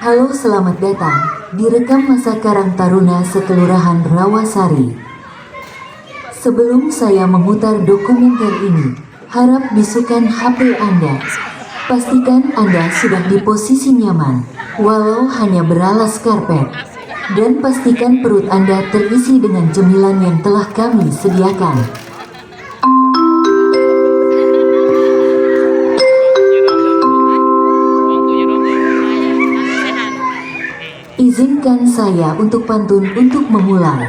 Halo, selamat datang. Direkam masa Karang Taruna Sekelurahan Rawasari. Sebelum saya memutar dokumenter ini, harap bisukan HP Anda. Pastikan Anda sudah di posisi nyaman, walau hanya beralas karpet. Dan pastikan perut Anda terisi dengan cemilan yang telah kami sediakan. Izinkan saya untuk pantun untuk memulai.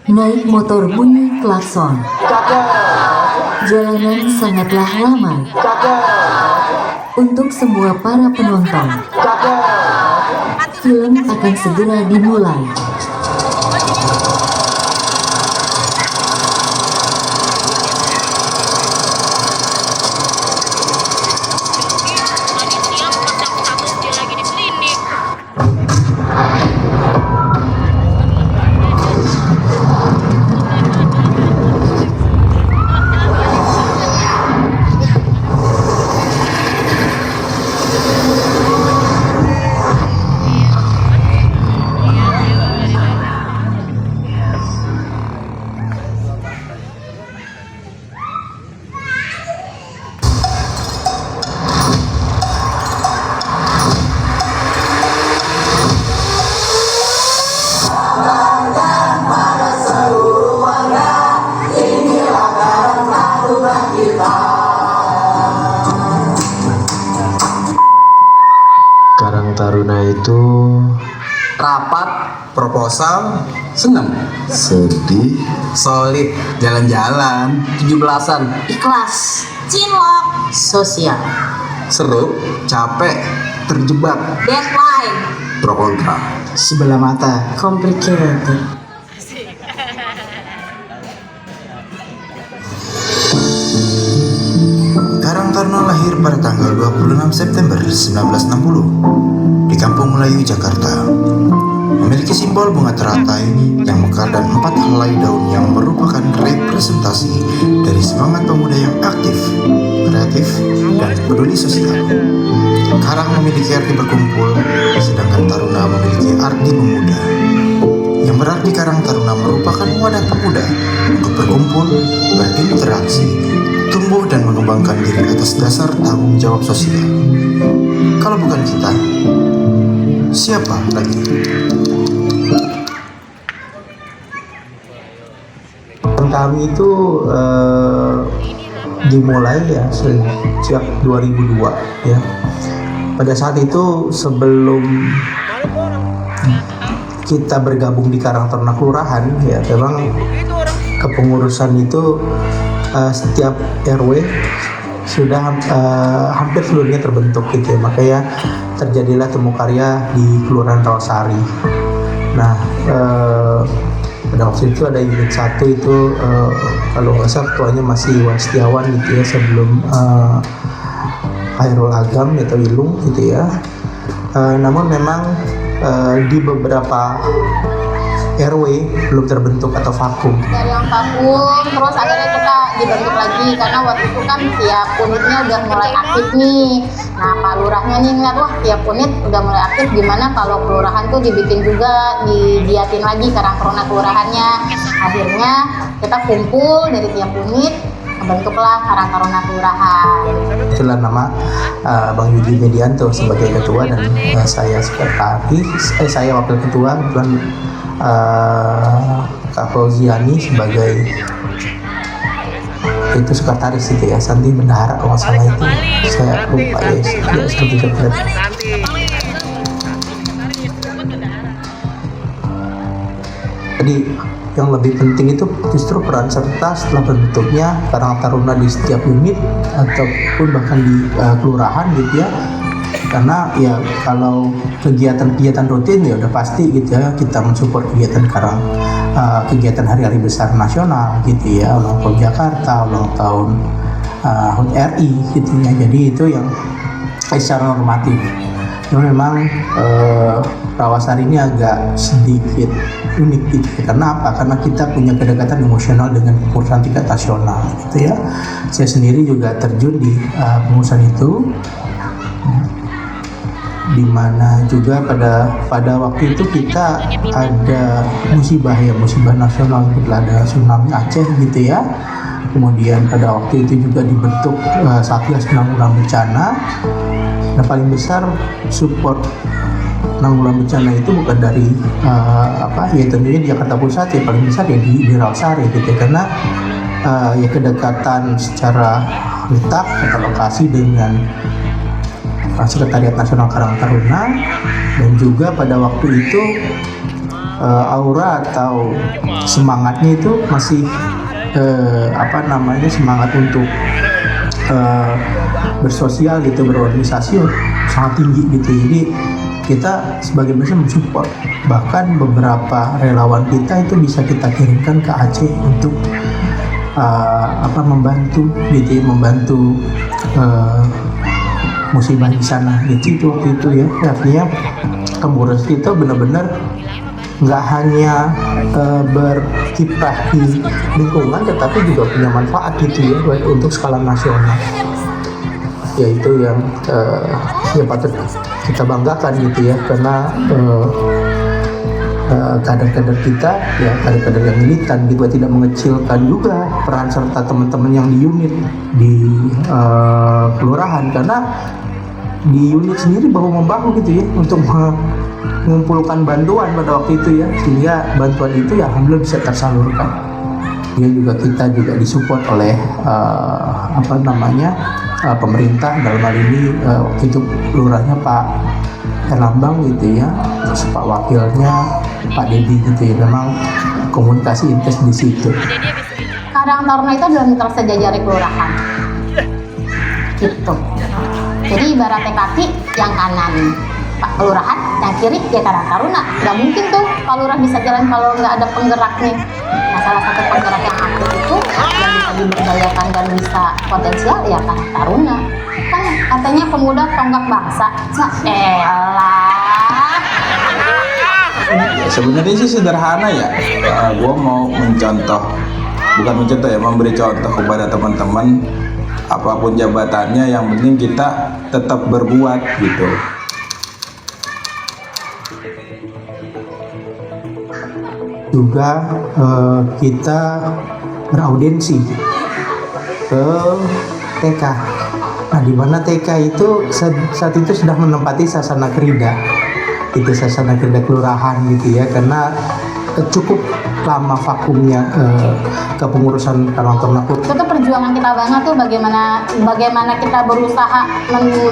Naik motor bunyi klakson. Jalanan sangatlah ramai. Untuk semua para penonton, film akan segera dimulai. Karang Taruna itu rapat, proposal, seneng, sedih, solid, jalan-jalan, 17-an, Ikhlas, cinlok, sosial, seru, capek, terjebak, deadline, pro kontra, sebelah mata. complicated. Karang Taruna lahir pada tanggal 26 September 1960 di Kampung Melayu, Jakarta. Memiliki simbol bunga teratai yang mekar dan 4 helai daun yang merupakan representasi dari semangat pemuda yang aktif, kreatif, dan peduli sosial. Karang memiliki arti berkumpul, sedangkan Taruna memiliki arti pemuda. Yang berarti Karang Taruna merupakan wadah pemuda untuk berkumpul, berinteraksi, tumbuh dan mengembangkan diri atas dasar tanggung jawab sosial. Kalau bukan kita, siapa lagi? Kami itu dimulai ya sejak 2002 ya. Pada saat itu sebelum kita bergabung di Karang Taruna Kelurahan ya, memang kepengurusan itu setiap RW sudah hampir seluruhnya terbentuk gitu ya. Makanya terjadilah temu karya di Kelurahan Rawasari. Nah, pada waktu itu ada unit 1 itu kalau nggak salah ketuanya masih Iwan Setiawan gitu ya, sebelum Khairul Agam atau Ilung gitu ya. Namun memang di beberapa RW belum terbentuk atau vakum. Dari yang vakum, terus akhirnya kita dibentuk lagi karena waktu itu kan tiap unitnya udah mulai aktif nih. Nah, Pak Lurahnya nih ngeliat, wah tiap unit udah mulai aktif, gimana kalau kelurahan tuh dibikin juga, digiatin lagi Karang Taruna kelurahannya. Akhirnya kita kumpul dari tiap unit, bentuklah Karang Taruna kelurahan. Itulah nama Bang Yudi Medianto sebagai ketua dan saya sekretaris, saya wakil ketua, dan Kak Fauziani sebagai itu sekretaris itu ya, Santi Bendahara kalau nggak salah itu, saya lupa ya, seperti itu. Jadi yang lebih penting itu justru peran serta setelah bentuknya Karang Taruna di setiap unit ataupun bahkan di kelurahan gitu ya. Karena ya kalau kegiatan-kegiatan rutin ya udah pasti gitu ya, kita mensupport kegiatan kegiatan hari-hari besar nasional gitu ya, ulang tahun Jakarta, ulang tahun HUT RI gitu ya. Jadi itu yang secara normatif. Memang Rawasari ini agak sedikit unik gitu. Karena apa? Karena kita punya kedekatan emosional dengan pengurusan tingkat nasional gitu ya. Saya sendiri juga terjun di pengurusan itu. di mana juga pada waktu itu kita ada musibah nasional, ada tsunami Aceh gitu ya. Kemudian pada waktu itu juga dibentuk Satgas Penanggulangan Bencana. Nah, paling besar support penanggulangan bencana itu bukan dari ya tentunya di Jakarta Pusat, ya paling besar ya di Rawasari gitu, karena ya kedekatan secara letak atau lokasi dengan Sekretariat Nasional Karang Taruna, dan juga pada waktu itu aura atau semangatnya itu masih semangat untuk bersosial gitu, berorganisasi sangat tinggi gitu. Jadi kita sebagai besar mensupport, bahkan beberapa relawan kita itu bisa kita kirimkan ke Aceh untuk membantu gitu ya, membantu musibah di sana gitu waktu itu ya. Artinya Kemurus itu benar-benar nggak hanya berkiprah di lingkungan, tetapi juga punya manfaat gitu ya untuk skala nasional. Yaitu yang ya patut kita banggakan gitu ya, karena kader-kader kita ya, kader-kader yang militan juga tidak mengecilkan juga peran serta teman-teman yang di unit di kelurahan, karena di unit sendiri bahu-membahu gitu ya untuk mengumpulkan bantuan pada waktu itu ya, sehingga bantuan itu ya alhamdulillah bisa tersalurkan. Ya juga kita juga disupport oleh pemerintah, dalam hal ini waktu itu lurahnya Pak Herlambang gitu ya, terus Pak Wakilnya Pak Dedi gitu ya. Memang komunikasi intens di situ. Karang Taruna itu adalah mitra sejajar kelurahan gitu. Jadi ibaratnya kaki yang kanan Pak Kelurahan, yang kiri ya Karang Taruna. Gak mungkin tuh Pak Lurah bisa jalan kalau nggak ada penggeraknya. Nah, salah satu penggerak yang aktif itu yang bisa diberdayakan dan bisa potensial ya Karang Taruna. Kan katanya pemuda tonggak bangsa. Sebenarnya sih sederhana ya. Gue mau memberi contoh kepada teman-teman, apapun jabatannya, yang penting kita tetap berbuat gitu. Juga kita beraudiensi ke TK. Nah, di mana TK itu saat itu sudah menempati Sasana Krida, itu Sasana Krida kelurahan gitu ya, karena cukup lama vakumnya kepengurusan Karang Taruna. Itu tuh perjuangan kita banget tuh, bagaimana kita berusaha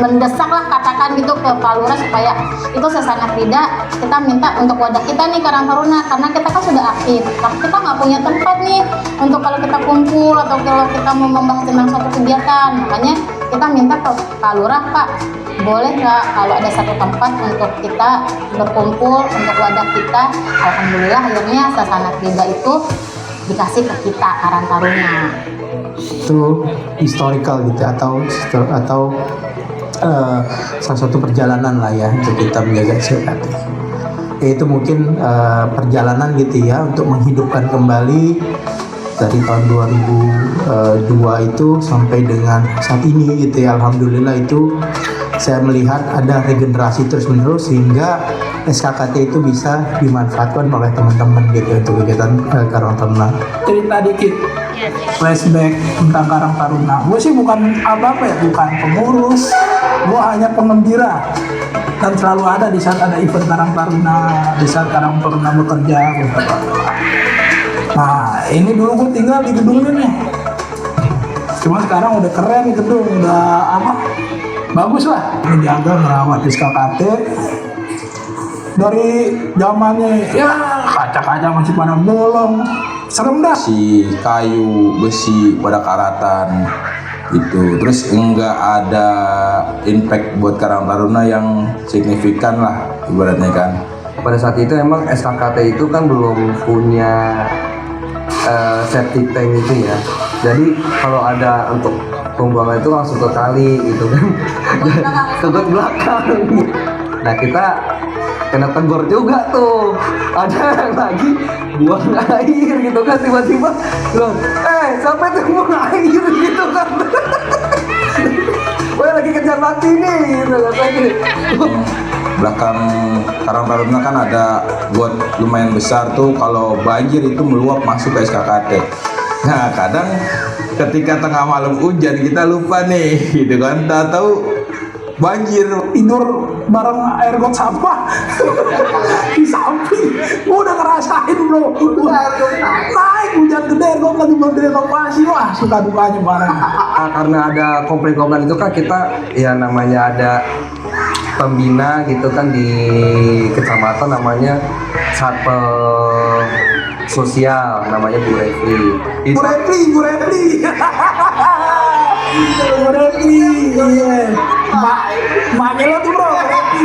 mendesak lah katakan gitu ke Pak Lurah supaya itu Sasana Krida kita minta untuk wadah kita nih Karang Taruna, karena kita kan sudah aktif tapi kita nggak punya tempat nih untuk kalau kita kumpul atau kalau kita mau membahas tentang suatu kegiatan. Makanya kita minta ke Pak Lurah, Pak boleh nggak kalau ada satu tempat untuk kita berkumpul untuk wadah kita. Alhamdulillah akhirnya Sasana Krida itu dikasih ke kita Karang Taruna. Itu historical gitu atau salah satu perjalanan lah ya untuk kita menjaga SKT. Itu mungkin perjalanan gitu ya untuk menghidupkan kembali dari tahun 2002 itu sampai dengan saat ini gitu ya. Alhamdulillah itu saya melihat ada regenerasi terus-menerus sehingga SKKT itu bisa dimanfaatkan oleh teman-teman gitu untuk kegiatan Karang Taruna. Cerita dikit flashback tentang Karang Taruna. Gue sih bukan bukan pengurus, gue hanya pengembira dan selalu ada di saat ada event Karang Taruna, di saat Karang Taruna bekerja. Nah, ini dulu gue tinggal di gedung ini nih. Cuma sekarang udah keren gedung, udah bagus lah. Menjaga merawat SKKT dari zamannya ya kaca-kaca masih pada bolong, serem dah. Si kayu, besi pada karatan gitu. Terus enggak ada impact buat Karang Taruna yang signifikan lah ibaratnya kan. Pada saat itu emang SKKT itu kan belum punya septic tank itu ya. Jadi kalau ada untuk pembuangan itu langsung ke kali gitu kan. Ke got belakang. Nah, kita kena tegur juga tuh. Ada yang lagi buang air gitu kan, tiba-tiba loh, sampai tuh buang air gitu kan. Gue lagi kejar bakti nih gitu katanya. belakang Karang Taruna kan ada got lumayan besar tuh, kalau banjir itu meluap masuk ke SKKT. Nah kadang ketika tengah malam hujan kita lupa nih gitu kan, tak tahu banjir, Tidur bareng air got sampah di samping. Gua udah ngerasain bro. Naik hujan gede, got lagi belum direnovasi. Wah suka dukanya bareng. Karena ada komplain-komplain itu kan kita ya namanya ada pembina gitu kan di kecamatan, namanya satpel sosial, namanya Bu Refli. Bu Repli. Bu Repli, iya. Maknya lo tuh bro, Bu Repli.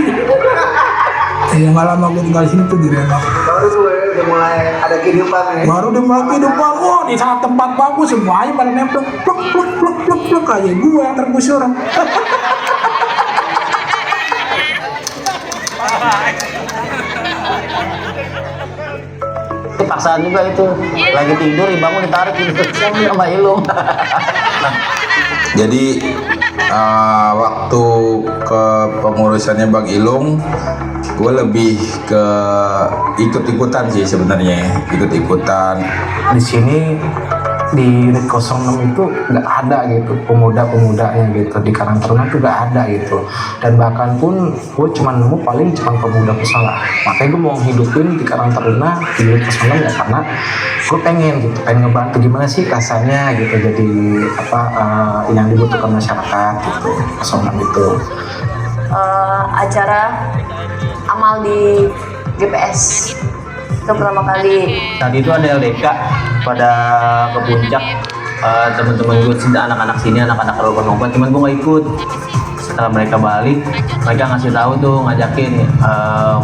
Ya nggak lama gue tinggal sini tuh direnov. Baru udah mulai ada kehidupan ya. Baru udah mulai kehidupan, oh di saat tempat bagus semuanya pada nempel, pluk aja gue yang tergusur. Itu paksaan juga itu, lagi tidur dibangun ditarik gitu sama Ilung. Jadi waktu ke pengurusannya Bang Ilung, gue lebih ke ikut-ikutan sih sebenarnya, ikut-ikutan. Di sini di unit 06 itu nggak ada gitu pemuda-pemudanya gitu, di Karang Taruna tuh nggak ada gitu, dan bahkan pun gue cuma nemu paling cuma pemuda pesala. Makanya gue mau hidupin di Karang Taruna di unit 06 ya karena gue pengen ngebantu gimana sih rasanya gitu, jadi yang dibutuhkan masyarakat gitu 06 itu. Acara amal di GPS itu pertama kali. Tadi itu ada LDK pada ke puncak, teman-teman gue anak-anak sini, anak-anak Rukun, cuman gue nggak ikut. Setelah mereka balik, mereka ngasih tahu tuh, ngajakin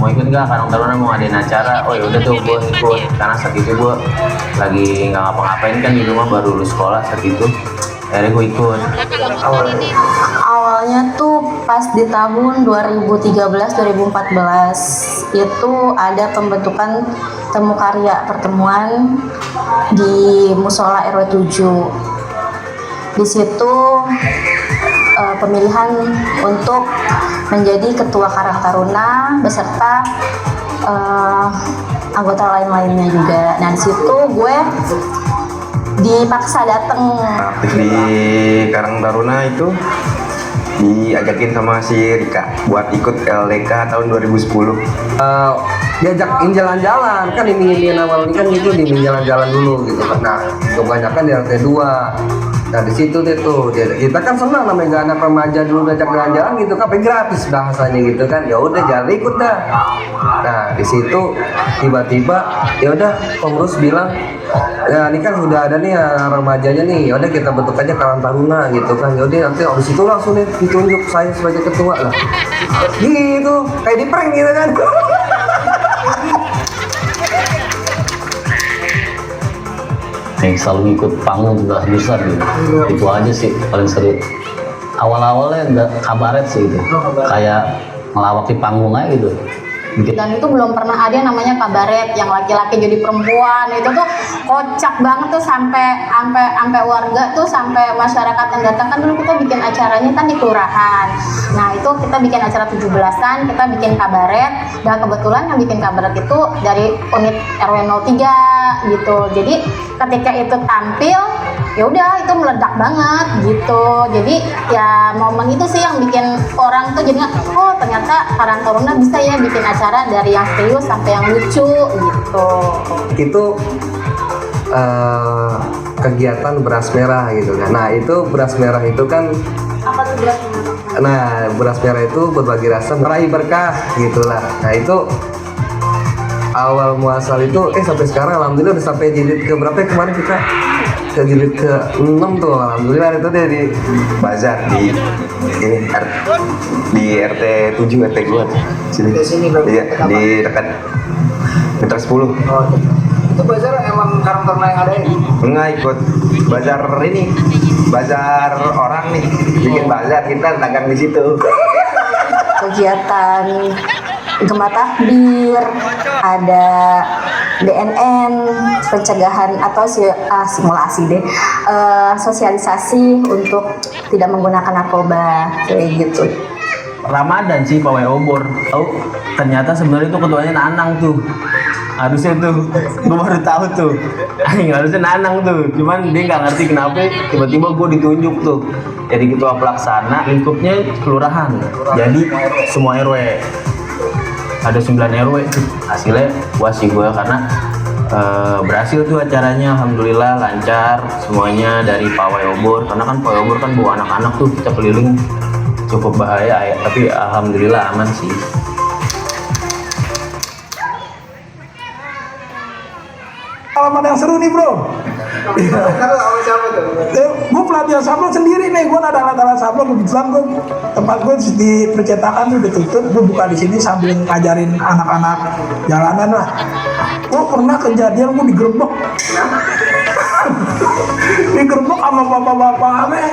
mau ikut nggak, Karang Taruna mau ngadain acara. Oh ya udah tuh gue ikut, karena saat itu gue lagi nggak ngapa-ngapain kan di rumah, baru lulus sekolah saat itu. Akhirnya gue ikut. Awalnya tuh pas di tahun 2013-2014 itu ada pembentukan temu karya pertemuan di Musola RW 7. Di situ pemilihan untuk menjadi ketua Karang Taruna beserta anggota lain-lainnya juga. Nah di situ gue dipaksa datang. Aktif di Karang Taruna itu diajakin sama si Rika buat ikut LDK tahun 2010. Diajakin jalan-jalan kan, ini awal ini kan gitu, di jalan-jalan dulu gitu kan. Nah kebanyakan di RT 2. Nah di situ tuh kita kan senang, namanya anak remaja dulu ngajak jalan-jalan gitu kan, gratis bahasanya gitu kan, ya udah jalan ikut dah. Nah di situ tiba-tiba ya udah pengurus bilang, ya ini kan udah ada nih remajanya nih, ya udah kita bentuk aja Karang Taruna gitu kan. Ya udah nanti abis itu langsung nih ditunjuk saya sebagai ketua lah. Gitu, kayak di prank gitu kan. Yang selalu ikut panggung tugas besar gitu. Itu aja sih paling seru. Awal-awalnya kabaret sih gitu, kayak ngelawak di panggung aja gitu. Dan itu belum pernah ada yang namanya kabaret yang laki-laki jadi perempuan. Itu tuh kocak banget tuh, sampai warga tuh, sampai masyarakat yang datang kan. Dulu kita bikin acaranya kan di kelurahan. Nah itu kita bikin acara 17-an, kita bikin kabaret, dan kebetulan yang bikin kabaret itu dari unit RW 03 gitu. Jadi ketika itu tampil, ya udah itu meledak banget gitu. Jadi ya momen itu sih yang bikin orang tuh jadinya, oh ternyata Karang Taruna bisa ya bikin acara dari yang serius sampai yang lucu gitu. Itu kegiatan beras merah gitu kan. Nah itu beras merah itu kan, Apa tuh beras merah? nah beras merah itu berbagi rasa meraih berkah gitulah. Nah itu awal muasal itu sampai sekarang alhamdulillah udah sampai jilid ke berapa ya kemarin kita? Ke jilid ke 6 tuh alhamdulillah. Itu dia di bazar di ini di RT 7 RT 2 sini. Iya, di dekat meter 10. Itu bazar emang Karang Taruna yang ada ya? Enggak, ikut bazar ini, bazar orang nih, bikin bazar, kita dagang di situ. Kegiatan Gemah Takbir, ada DNN, pencegahan atau simulasi deh, sosialisasi untuk tidak menggunakan narkoba kayak gitu. Ramadan sih pawai obor. Tahu ternyata sebenarnya itu ketuanya Nanang tuh. Harusnya tuh gue baru tahu tuh. Harusnya Nanang tuh. Cuman dia nggak ngerti kenapa tiba-tiba gue ditunjuk tuh jadi ketua pelaksana lingkupnya kelurahan. Jadi semua RW. Ada 9 RW tuh. Hasilnya puas sih gue karena berhasil tuh acaranya, alhamdulillah lancar semuanya dari pawai obor. Karena kan pawai obor kan bawa anak-anak tuh, kita keliling cukup bahaya ya, tapi alhamdulillah aman sih. Pengalaman yang seru nih bro. Gue pelatihan sablon sendiri nih, gue ada alat-alat sablon. Kebetulan gue tempat gue di percetakan tuh ditutup, gue buka di sini sambil ngajarin anak-anak jalanan lah. Gue pernah kejadian gue digerebek, digerebek sama bapak-bapak aneh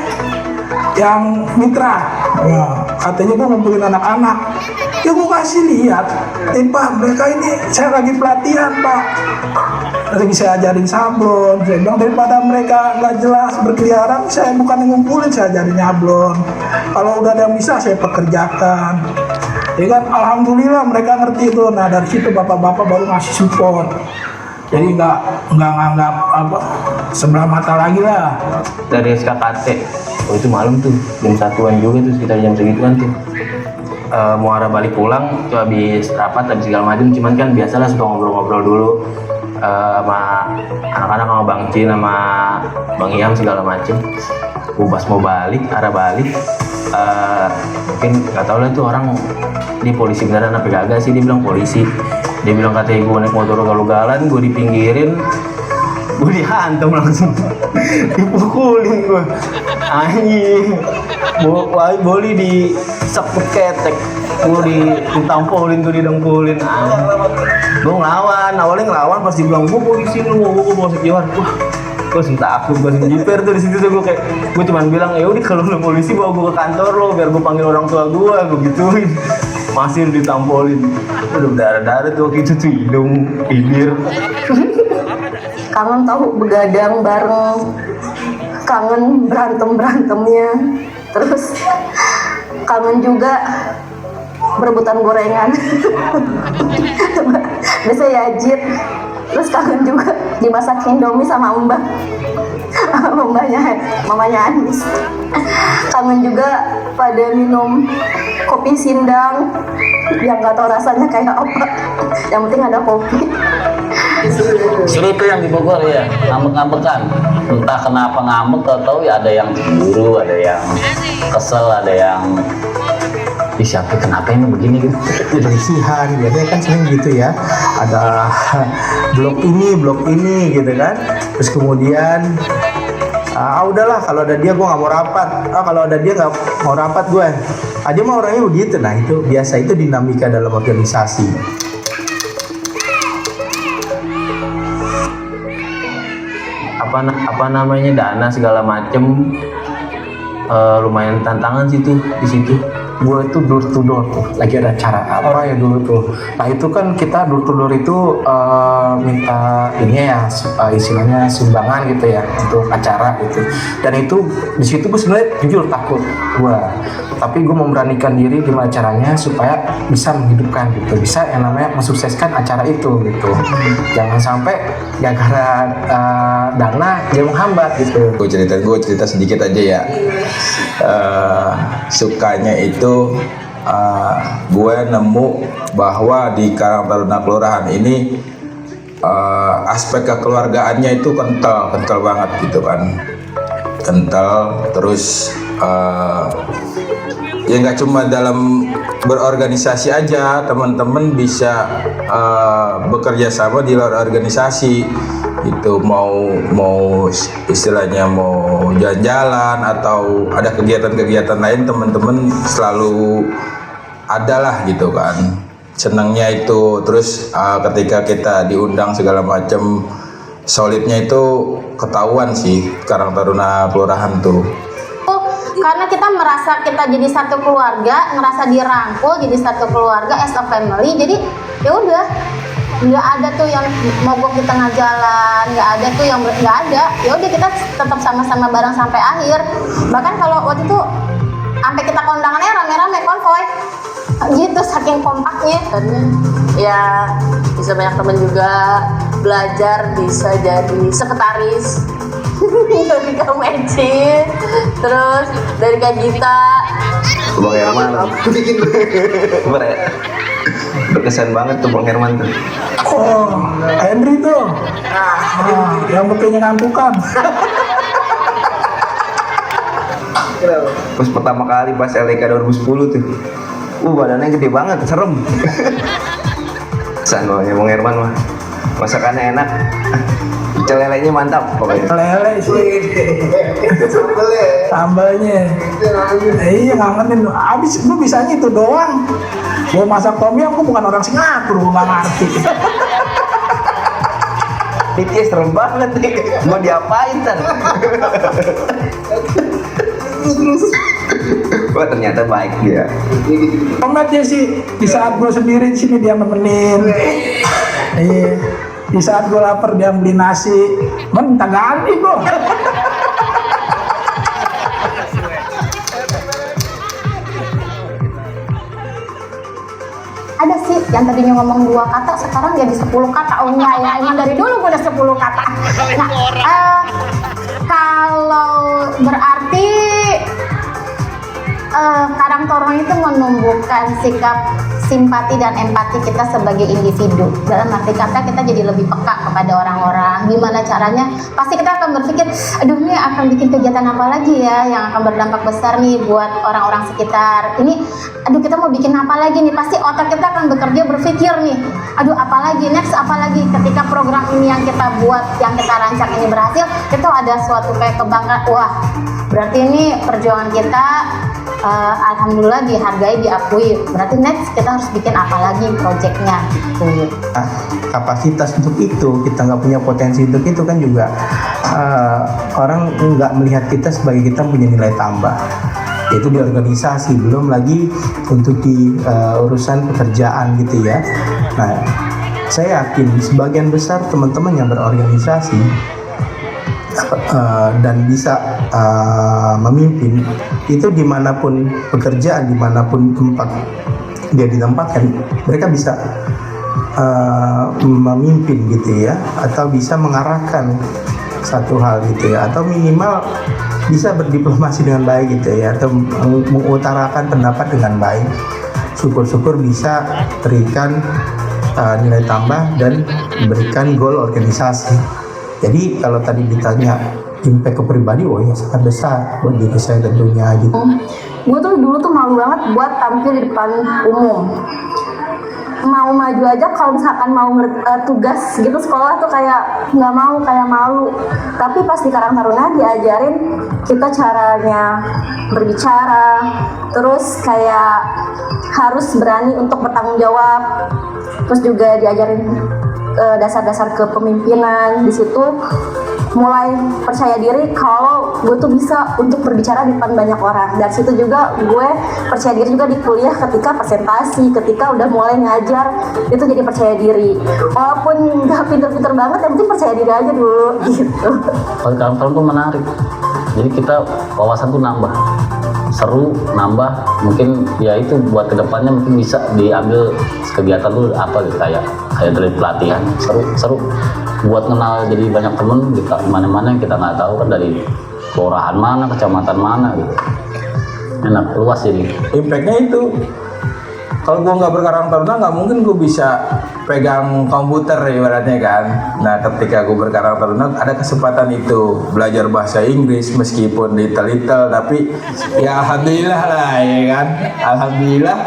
yang mitra. Nah, katanya gue ngumpulin anak-anak. Ya gue kasih lihat, Pak, mereka ini saya lagi pelatihan Pak, lagi saya ajarin sablon. Saya bilang daripada mereka nggak jelas berkeliaran, saya bukan yang ngumpulin, saya ajarin nyablon. Kalau udah ada yang bisa saya pekerjakan. Ya kan, alhamdulillah mereka ngerti itu. Nah dari situ bapak-bapak baru ngasih support. Jadi nggak nganggap apa sebelah mata lagi lah. Dari SKKT, itu malam tuh jam 1-an juga tuh, sekitar jam segituan tuh. Muara balik pulang tuh habis rapat habis segala macam, cuman kan biasalah suka ngobrol-ngobrol dulu sama anak-anak, sama Bang Cin sama Bang Iam segala macem. Pas mau balik, arah balik, mungkin nggak tahu lah tuh orang dia polisi beneran apa kagak sih. Dia bilang polisi, dia bilang katanya gue naik motor ugal-ugalan, gue dipinggirin, gue dihantam langsung, dipukulin gue, anjing, boli di sepet ketek, gue ditampolin, gue didengkulin, gue ngelawan, awalnya ngelawan, pas dibilang gue polisi lu, gue mau sekian, wah, gue langsung takut, gue langsung jiper tuh di situ tuh. Gue cuman bilang ya udah kalau lu polisi bawa gue ke kantor lo, biar gue panggil orang tua gue gituin. Masih ditampolin, udah berdarah-darah tuh waktu itu tuh, hidung, bibir. Kangen tahu begadang bareng, kangen berantem-berantemnya, terus kangen juga berebutan gorengan. Biasa yajit, terus kangen juga dimasak Indomie sama mbak, mamanya Anis. Kangen juga pada minum kopi sindang yang nggak tahu rasanya kayak apa, yang penting ada kopi. Seru tuh yang di Bogor ya, ngambek-ngambekan. Entah kenapa ngambek, tahu ya ada yang cemburu, ada yang kesel, ada yang siapa kenapa ini begini gitu. Berisihan, biasanya kan sering gitu ya. Ada blok ini gitu kan. Terus kemudian udahlah kalau ada dia gue nggak mau rapat. Kalau ada dia nggak mau rapat gue. Dia mah orangnya begitu. Nah itu biasa, itu dinamika dalam organisasi. Apa namanya, dana segala macem, lumayan tantangan sih tuh di situ. Gue itu door to door tuh, lagi ada acara apa ya dulu tuh. Nah itu kan kita door to door itu minta ini ya, istilahnya sumbangan gitu ya untuk acara gitu. Dan itu di situ gue sebenarnya jujur takut gue, tapi gue memberanikan diri gimana caranya supaya bisa menghidupkan gitu, bisa yang namanya mensukseskan acara itu gitu. Jangan sampai gara-gara dana dia menghambat gitu. Gue cerita sedikit aja ya. Sukanya itu gue nemu bahwa di Karang Taruna Kelurahan ini aspek kekeluargaannya itu kental banget gitu kan, kental. Terus ya nggak cuma dalam berorganisasi aja, teman-teman bisa bekerja sama di luar organisasi itu, mau istilahnya mau jalan-jalan atau ada kegiatan-kegiatan lain, teman-teman selalu adalah gitu kan, senangnya itu. Terus ketika kita diundang segala macam, solidnya itu ketahuan sih Karang Taruna Kelurahan tuh. Karena kita merasa kita jadi satu keluarga, ngerasa dirangkul jadi satu keluarga as a family. Jadi ya udah, nggak ada tuh yang mogok di tengah jalan, nggak ada tuh yang nggak ada. Ya udah, kita tetap sama-sama bareng sampai akhir. Bahkan kalau waktu itu sampai kita kondangannya rame-rame konvoy gitu, saking kompaknya. Ya bisa banyak teman juga, belajar bisa jadi sekretaris dari Kak Meci, terus dari Kak Gita. Bang Herman berkesan banget tuh Bang Herman tuh. Oh, Henry tuh. Yang buktinya ngantukan. Pas pertama kali pas LDK 2010 tuh, badannya gede banget, serem. Sanggolnya Bang Herman mah, masakannya enak, pecel lelenya mantap pokoknya. Lele sih, sambalnya. Iya ngangenin. Abis gue bisanya itu doang. Gue masak tom yum, gue bukan orang Singapura, gue nggak ngerti. Ini serem banget nih, mau diapain kan? Wah ternyata baik dia. Kometnya sih di saat gue sendiri di sini dia nemenin. Iya. Di saat gue lapar dia beli nasi. Minta ganti gue. Ada sih yang tadinya ngomong 2 kata sekarang jadi 10 kata. Oh enggak ya, emang dari dulu gue udah 10 kata. Nah, kalau berarti Karang Taruna itu menumbuhkan sikap simpati dan empati kita sebagai individu. Dalam arti kata kita jadi lebih peka kepada orang-orang. Gimana caranya? Pasti kita akan berpikir, aduh ini akan bikin kegiatan apa lagi ya yang akan berdampak besar nih buat orang-orang sekitar. Ini, aduh kita mau bikin apa lagi nih? Pasti otak kita akan bekerja berpikir nih, aduh apa lagi, next apa lagi. Ketika program ini yang kita buat, yang kita rancang ini berhasil, itu ada suatu kayak kebanggaan. Wah, berarti ini perjuangan kita alhamdulillah dihargai, diakui. Berarti next kita harus bikin apa lagi projectnya gitu. Kapasitas untuk itu, kita nggak punya potensi untuk itu kan juga orang nggak melihat kita sebagai kita punya nilai tambah. Itu di organisasi, belum lagi untuk di urusan pekerjaan gitu ya. Nah, saya yakin sebagian besar teman-teman yang berorganisasi dan bisa memimpin itu dimanapun pekerjaan, dimanapun tempat dia ditempatkan, mereka bisa memimpin gitu ya, atau bisa mengarahkan satu hal gitu ya, atau minimal bisa berdiplomasi dengan baik gitu ya, atau mengutarakan pendapat dengan baik. Syukur-syukur bisa berikan nilai tambah dan berikan goal organisasi. Jadi kalau tadi ditanya impact ke pribadi, oh ya sangat besar buat diri saya tentunya gitu. Gue tuh dulu tuh malu banget buat tampil di depan umum. Mau maju aja kalau misalkan mau tugas gitu sekolah tuh kayak nggak mau, kayak malu. Tapi pas di Karang Taruna diajarin kita caranya berbicara, terus kayak harus berani untuk bertanggung jawab. Terus juga diajarin dasar-dasar kepemimpinan. Di situ mulai percaya diri kalau gue tuh bisa untuk berbicara di depan banyak orang. Dari situ juga gue percaya diri juga di kuliah ketika presentasi, ketika udah mulai ngajar, itu jadi percaya diri. Walaupun nggak pinter-pinter banget, yang penting percaya diri aja dulu gitu. Kalau Karang Taruna tuh menarik, jadi kita wawasan tuh nambah, seru, nambah. Mungkin ya itu buat kedepannya mungkin bisa diambil kegiatan tuh apa gitu, kayak dari pelatihan, seru buat kenal, jadi banyak temen kita mana-mana yang kita nggak tahu kan, dari kelurahan mana, kecamatan mana gitu. Enak, luas jadi. Impactnya itu, kalau gue nggak berkarang taruna nggak mungkin gue bisa pegang komputer ibaratnya kan. Nah ketika gue berkarang taruna ada kesempatan itu belajar bahasa Inggris meskipun little tapi ya alhamdulillah lah ya kan, alhamdulillah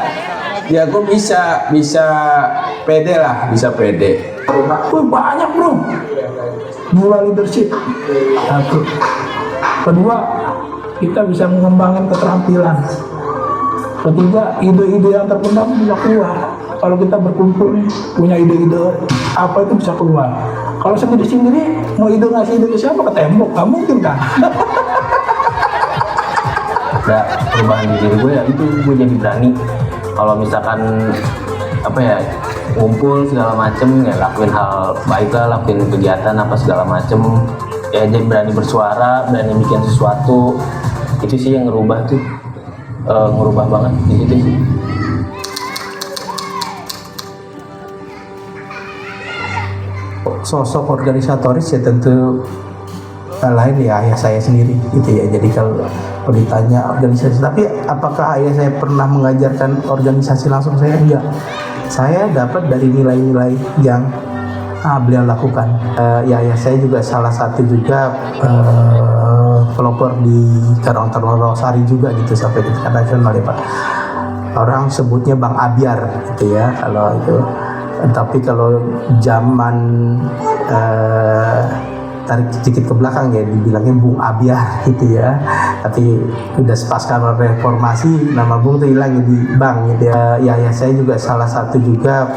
ya gue bisa pede lah, bisa pede. Banyak bro, mulai leadership. Satu, kedua kita bisa mengembangkan keterampilan. Ketiga, ide-ide yang terpendam bisa keluar. Kalau kita berkumpul nih, punya ide-ide apa itu bisa keluar. Kalau sendiri-sendiri mau ide ngasih ide ke siapa, ke tembok, nggak mungkin kan. Ada perubahan di diri gue ya, itu gue jadi berani. Kalau misalkan apa ya, ngumpul segala macem ya, lakuin hal baik lah, lakuin kegiatan apa segala macem ya, jadi berani bersuara, berani bikin sesuatu. Itu sih yang ngerubah tuh. ngerubah banget di situ sih. Sosok organisatoris ya tentu lain ya ayah saya sendiri gitu ya. Jadi kalau ditanya organisasi, tapi apakah ayah saya pernah mengajarkan organisasi langsung? Saya enggak. Saya dapat dari nilai-nilai yang beliau lakukan. Ya ayah saya juga salah satu juga pelopor di Karang Taruna Rawasari juga gitu sampai ke tingkat nasional ya Pak. Orang sebutnya Bang Abiar gitu ya kalau itu. Tapi kalau zaman tarik sedikit ke belakang ya dibilangnya Bung Abiar gitu ya. Tapi udah pasca reformasi nama Bung tuh hilang jadi Bang gitu ya. Ya saya juga salah satu juga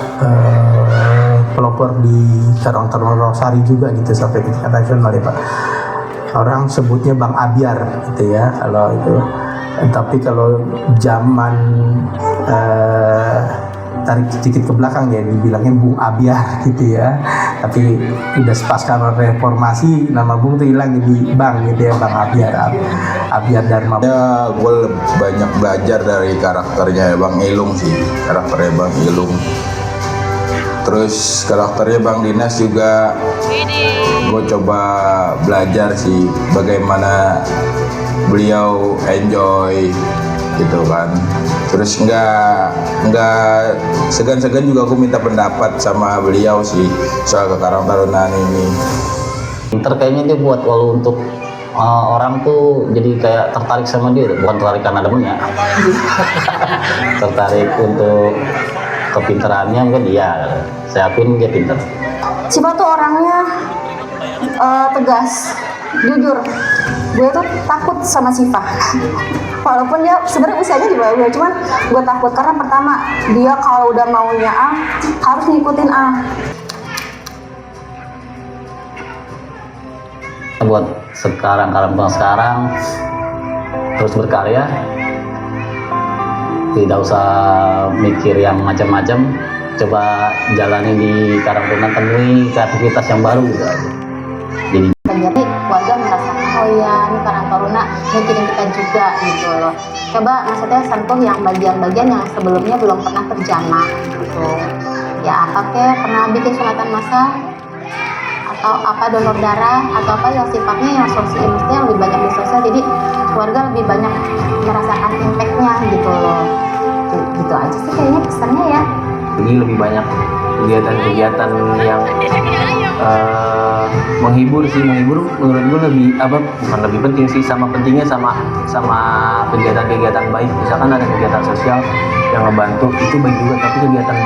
pelopor di Karang Taruna Rawasari juga gitu sampai ke tingkat nasional ya Pak. Orang sebutnya Bang Abiar gitu ya kalau itu. Tapi kalau zaman tarik sedikit ke belakang ya dibilangnya Bung Abiar gitu ya. Tapi udah pasca reformasi nama Bung tuh hilang jadi Bang gitu ya, Bang Abiar Dharma. Ya, gue banyak belajar dari karakternya Bang Ilung sih, karakternya Bang Ilung. Terus karakternya Bang Dinas juga gue coba belajar sih bagaimana beliau enjoy gitu kan. Terus nggak segan-segan juga aku minta pendapat sama beliau sih soal Karang Tarunaan ini. Kayaknya dia buat walau untuk orang tuh jadi kayak tertarik sama dia, bukan tertarik karena demennya. Tertarik untuk kepintarannya mungkin iya. Saya akuin dia pintar. Siva tuh orangnya tegas, jujur. Gue tuh takut sama Siva. Walaupun dia sebenarnya usianya di bawah gue, cuman gue takut karena pertama dia kalau udah maunya A harus ngikutin A. Buat sekarang terus berkarya, tidak usah mikir yang macam-macam, coba jalani di Karang Taruna, temui kreativitas yang baru gitu aja. Jadi warga merasa oh ya ini Karang Taruna mikirin kita juga gitu loh. Coba maksudnya sentuh yang bagian-bagian yang sebelumnya belum pernah terjamah gitu. Ya apa kayak pernah bikin sunatan massal atau apa donor darah atau apa yang sifatnya yang sosial, yang lebih banyak di sosial, jadi warga lebih banyak merasakan impactnya gitu loh. Gitu aja sih kayaknya pesannya ya. Ini lebih banyak kegiatan-kegiatan yang menghibur menurut gue lebih bukan lebih penting sih, sama pentingnya sama kegiatan-kegiatan baik. Misalkan ada kegiatan sosial yang ngebantu itu baik juga, tapi kegiatan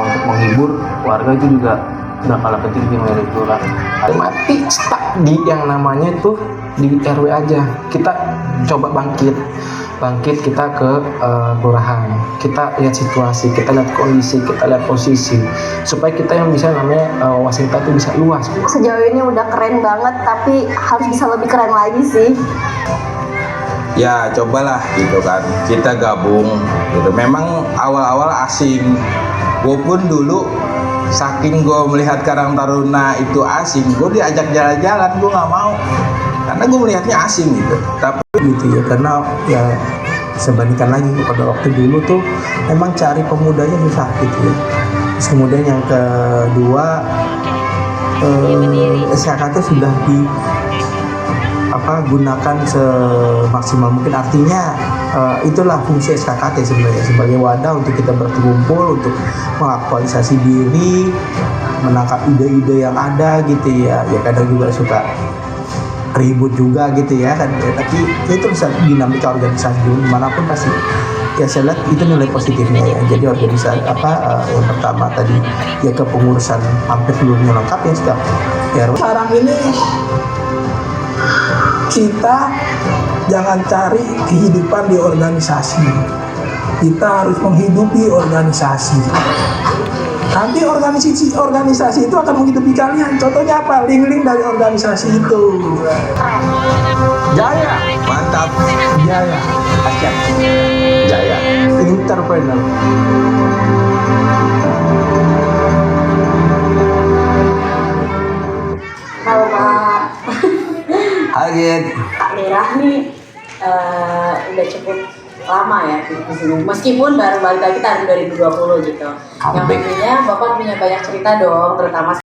untuk menghibur warga itu juga nggak kalah penting sih menurut gue. Mati stuck di yang namanya tuh di RW aja. Kita coba bangkit kita ke kelurahan, kita lihat situasi, kita lihat kondisi, kita lihat posisi, supaya kita yang bisa namanya wawasan kita tuh bisa luas. Sejauh ini udah keren banget, tapi harus bisa lebih keren lagi sih. Ya cobalah gitu kan, kita gabung gitu. Memang awal-awal asing, gue pun dulu saking gue melihat Karang Taruna itu asing, gue diajak jalan-jalan gue nggak mau karena gue melihatnya asing gitu. Tapi gitu ya, karena ya sebandingkan lagi pada waktu dulu tuh memang cari pemudanya susah gitu ya. Terus kemudian yang kedua SKKT sudah gunakan semaksimal mungkin, artinya itulah fungsi SKKT sebenarnya sebagai wadah untuk kita berkumpul untuk mengaktualisasi diri, menangkap ide-ide yang ada gitu ya. Ya kadang juga suka ribut juga gitu ya kan, tapi itu bisa dinamika organisasi dimanapun pasti ya saya lihat itu nilai positifnya ya. Jadi organisasi yang pertama tadi ya kepengurusan hampir seluruhnya lengkap ya setiap RW. Sekarang ini kita jangan cari kehidupan di organisasi, kita harus menghidupi organisasi. Nanti organisasi itu akan menghidupi kalian. Contohnya apa? Link-link dari organisasi itu. Jaya, mantap. Jaya, Asyik. Jaya. Entrepreneur. Halo Pak. Kaget. Pak Lurah nih udah cukup lama di sini. Meskipun baru balik lagi tahun 2020 gitu. Yang Comeback. tentunya Bapak punya banyak cerita dong, terutama